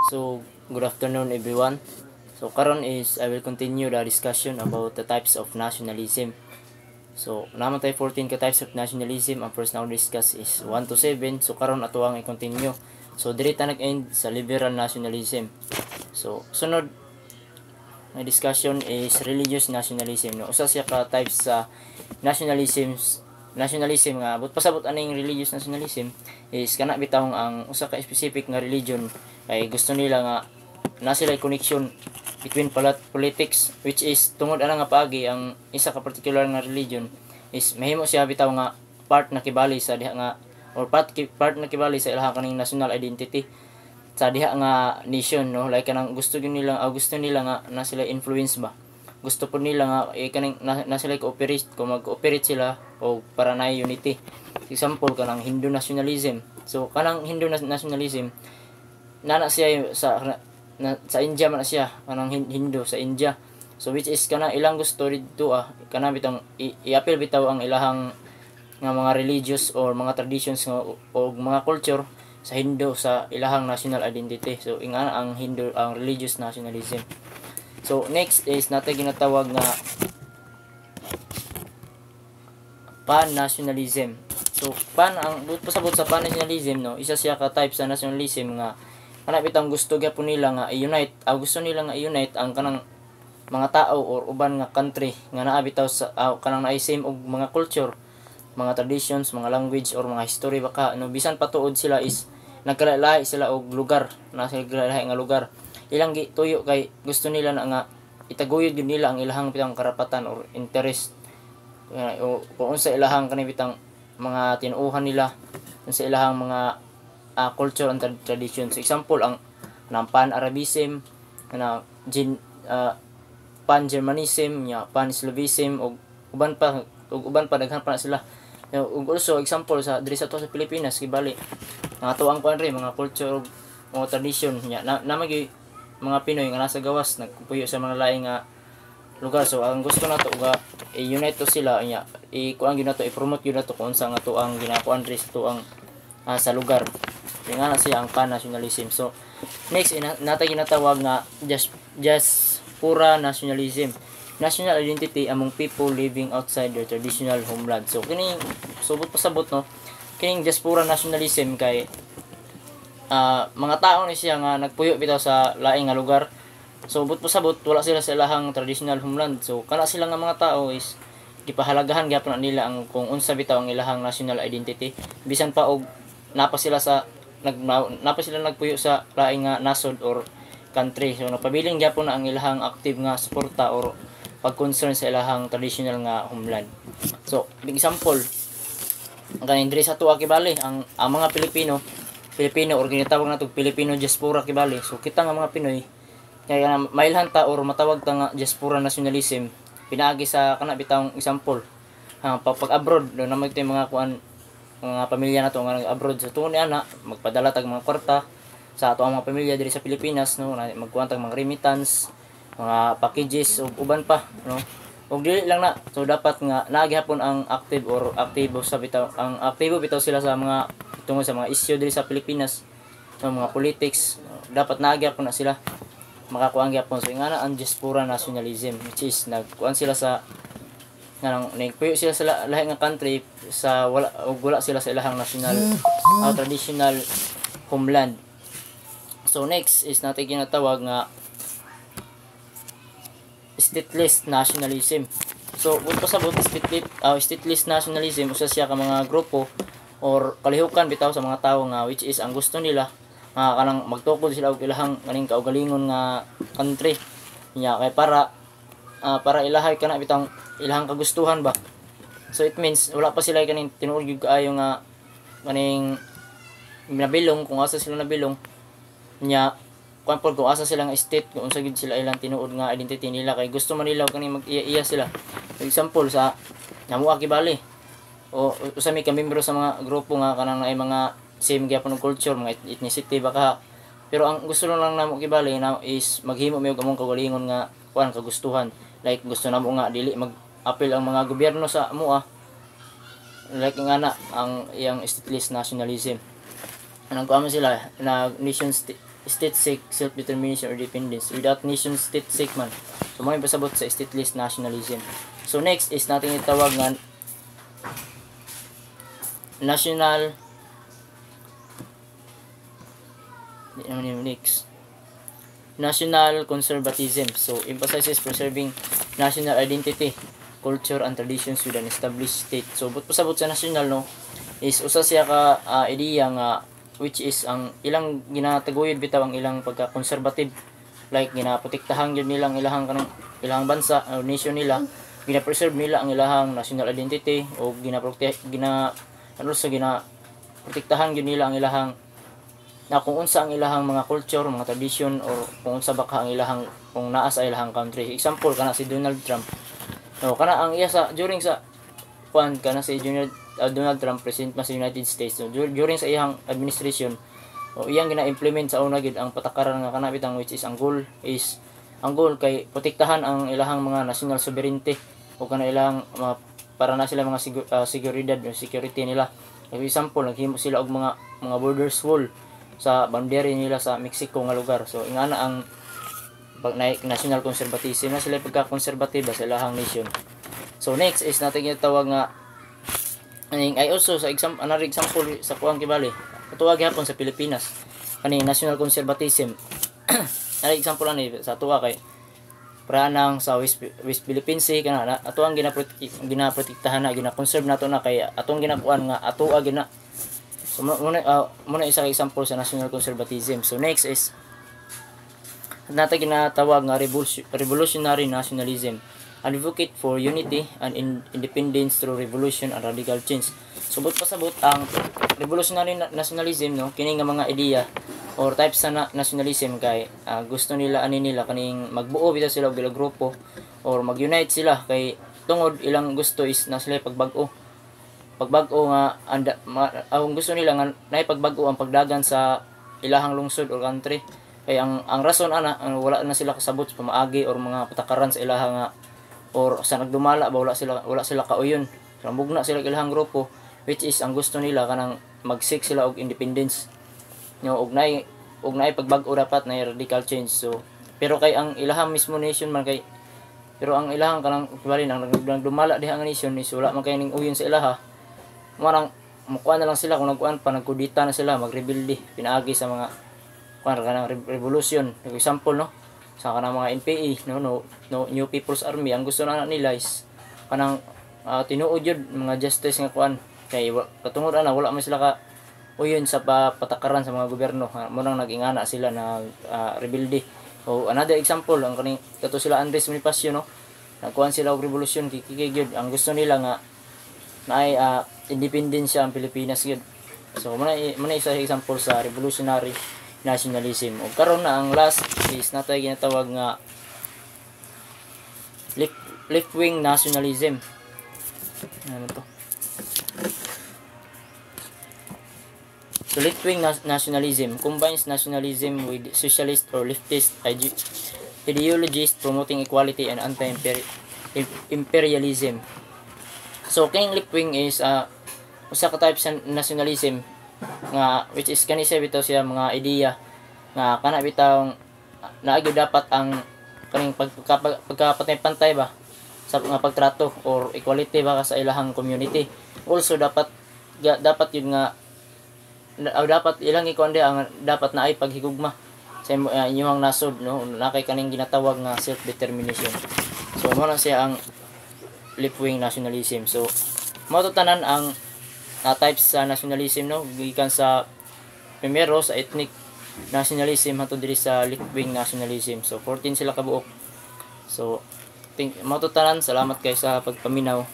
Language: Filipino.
So, good afternoon everyone. So, karon is I will continue the discussion about the types of nationalism. So, naman tayo 14 ka types of nationalism. Ang first na ako discuss is 1 to 7. So, karon ato ang i-continue. So, diri ta nag-end sa liberal nationalism. So, sunod na discussion is religious nationalism. No? Usa siya ka types sa nationalism nga but pasabot aning religious nationalism is kana bitawng ang usa ka specific nga religion kay gusto nila nga na sila connection between politics, which is tungod ana nga paagi ang isa ka particular nga religion is mahimo siya bitaw nga part na kibali sa diha nga or part na kibali sa ilahang kaning national identity sa diha nga nation, no, like kanang gusto nila nga na sila influence ba, gusto po nila nga kaning na sila cooperate kung mag-cooperate sila o para na unity. Example kanang Hindu nationalism. So kanang Hindu nationalism nana siya sa India man siya, kanang Hindu sa India. So which is kanang ilang gusto dito kanang bitang i-appeal bitaw ang ilahang nga mga religious or mga traditions nga o mga culture sa Hindu sa ilahang national identity. So ingana ang Hindu ang religious nationalism. So next is natin ginatawag nga pan-nationalism. So ang pasabot sa pan-nationalism, no, isa siya ka type sa nationalism nga kana bitang gusto gyapon nila nga i-unite, gusto nila nga i-unite ang kanang mga tao or uban nga country nga naa bitaw sa kanang naay same og mga culture, mga traditions, mga language or mga history baka no, bisan patuod sila is nagkalahi sila og lugar, na sila nga lugar. Ilang tuyo kay gusto nila na nga itaguyod yun nila ang ilahang bitang karapatan or interest o kung sa ilahang kanibitang mga tinuuhan nila sa ilahang mga culture and traditions. Example ang pan-Arabism, pan-Germanism, pan-Slavism ug uban pa daghan pa na sila. Ug also example sa diri sa Pilipinas kibali ang ato ang kuan mga culture o tradition nya namagi mga Pinoy nga nasa gawas nagpuyo sa mga laing nga lugar. So ang gusto nato nga i-unite to sila nya i-kuan gyud nato i-promote gyud nato kung unsa nga to ang ginakuan diri sa tuang sa lugar. Yung nga na siya ang pan-nationalism. So next natay ginatawag nga just pura nationalism. National identity among people living outside their traditional homeland. So kini subot pasabot, no, kining diaspora nationalism kay mga tao ni siya nga nagpuyo bitaw sa laing nga lugar. So subot pasabot wala sila sa ilahang traditional homeland. So kana sila nga mga tao is gipahalagahan gyapon nila ang kung unsa bitaw ang ilahang national identity bisan pa og napa sila nagpuyo sa laing nga nasod or country. So napabiling gyapon na ang ilahang active nga suporta or pag-concern sa ilahang traditional nga homeland. So, big example, kaning diri sa tuwa kibali ang mga Pilipino or ginatawag nato Filipino diaspora kibali. So kita nga mga Pinoy kaya mailhan ta or matawag ta nga diaspora nationalism pinaagi sa kana bitawng example pag abroad do na magtay mga kuan mga pamilya nato nga abroad sa tuon ni ana magpadala tag mga kwarta sa ato ang mga pamilya diri sa Pilipinas, no, magkuha tag mga remittance, mga packages ug uban pa, no. Ug dili lang na, so dapat nga naagihapon ang aktibo bitaw sila sa mga tungod sa mga issue diri sa Pilipinas, sa mga politics, dapat naagihapon na sila makakuha gyapon. So ingana ang diaspora nationalism, which is nagkuan sila sa nagpuyo sila sa lahi nga country sa wala sila sa ilahang national traditional homeland. So next is natin ginatawag nga stateless nationalism. So kung pasabot stateless nationalism usa siya ka mga grupo or kalihukan bitaw sa mga tawo nga which is ang gusto nila kanang magtukod sila og ilahang kaning kaugalingon nga country nya kay para ilahay kana bitang ilahang kagustuhan ba. So it means wala pa sila kaning tinuod gyud kaayo nga kaning nabilong kung asa sila nabilong nya kung asa sila nga state kung unsa gid sila ilang tinuod nga identity nila kay gusto man nila kaning mag-iya sila. For example sa namuha kibali o usa may kamembro sa mga grupo nga kanang naay mga same gyapon og culture, mga ethnicity baka pero ang gusto lang namo kibali na is maghimo mi og among kagalingon nga kuan kagustuhan. Like gusto namo nga dili mag-appeal ang mga gobyerno sa amoa like nga na ang iyang stateless nationalism. Anong kuha sila na state seek self-determination or independence. Without nation, state seek man. So mga pasabot sa stateless nationalism. So next is natin itawag nga national conservatism. So emphasizes preserving national identity, culture and traditions with an established state. So but pasabot sa national no is usa siya ka ideya nga which is ang ilang ginataguyod bitaw ang ilang pagka-conservative, like ginaprotektahan gyud nilang ilahang kanang ilang bansa o nation nila, gina-preserve nila ang ilahang national identity o ginaprotektahan gyud nila ang ilahang na kung unsa ang ilahang mga culture, mga tradition or kung unsa baka ang ilahang kung naa sa ilahang country. Example kana si Donald Trump. No, kana ang iya sa during sa kana si Donald Trump, president sa United States, so, during sa iyang administration o iyang gina-implement sa una gid ang patakaran nga kana bitang which is ang goal kay protektahan ang ilahang mga national sovereignty o kana ilahang para na sila mga seguridad o security nila. For example, naghimo sila og mga borders wall sa boundary nila sa Mexico nga lugar. So ingana ang national conservatism na sila pagka-conservative sa ilahang nation. So next is natin gitawag nga ay also sa another example sa kuang kibali tuwa gyapon sa Pilipinas kani national conservatism. Another example ani sa tuwa kay pranang sa West Philippine Sea kana ato ang ginaprotektahan na gina-conserve nato na kay atong ginakuan nga atoa gina. So muna isa ka example sa national conservatism. So next is natin ginatawag nga revolutionary nationalism, advocate for unity and independence through revolution and radical change. Subot pasabot ang revolutionary nationalism no kini nga mga ideya or types sa nationalism kay gusto nila kaning magbuo bitaw sila og ilang grupo or mag-unite sila kay tungod ilang gusto is na sila pagbag-o nga ang gusto nila nga nay pagbag-o ang pagdagan sa ilahang lungsod or country. Kay ang rason wala na sila kasabot sa pamaagi or mga patakaran sa ilaha nga or sa nagdumala ba wala sila kauyon. So mugna sila ilahang grupo which is ang gusto nila kanang mag-seek sila og independence. Og nay pagbag-o dapat na radical change. So pero kay ang ilahang mismo nation man kay pero ang ilahang kanang kibalin ang nagdumala diha nga nation is wala man kay ning uyon sa ilaha. Marang mukuan na lang sila kung nagkuan pa nagkudita na sila magrebelde pinaagi sa mga kanang revolution. For example no sa kanang mga NPA no New People's Army ang gusto na nila is kanang tinuod yun mga justice nga kuan kay katungod wala man sila ka uyon sa patakaran sa mga gobyerno mo nang nagingana sila na rebelde. O another example ang kaning kato sila Andres Bonifacio no nagkuan sila og revolution kikig yun ang gusto nila nga naay independensya ang Pilipinas yun. So muna isa example sa revolutionary nationalism. O karon na ang last is natay ginatawag nga left-wing nationalism. Ano to? So left-wing nationalism combines nationalism with socialist or leftist ideologies promoting equality and anti-imperialism. So kining left-wing is usa ka type sa nationalism nga which is kanisa bitaw siya mga ideya nga kana bitaw naagyo dapat ang kaning pagkapantay ba sa nga pagtrato or equality ba sa ilahang community. Also dapat yun nga dapat ilang ikonde ang dapat na ay paghigugma sa inyong nasod no nakay kaning ginatawag nga self determination. So mo na siya ang left-wing nationalism. So mo to tanan ang types sa nationalism no gikan sa primero sa ethnic nationalism hato diri sa left-wing nationalism. So 14 sila kabuok. So matutanan salamat kay sa pagpaminaw.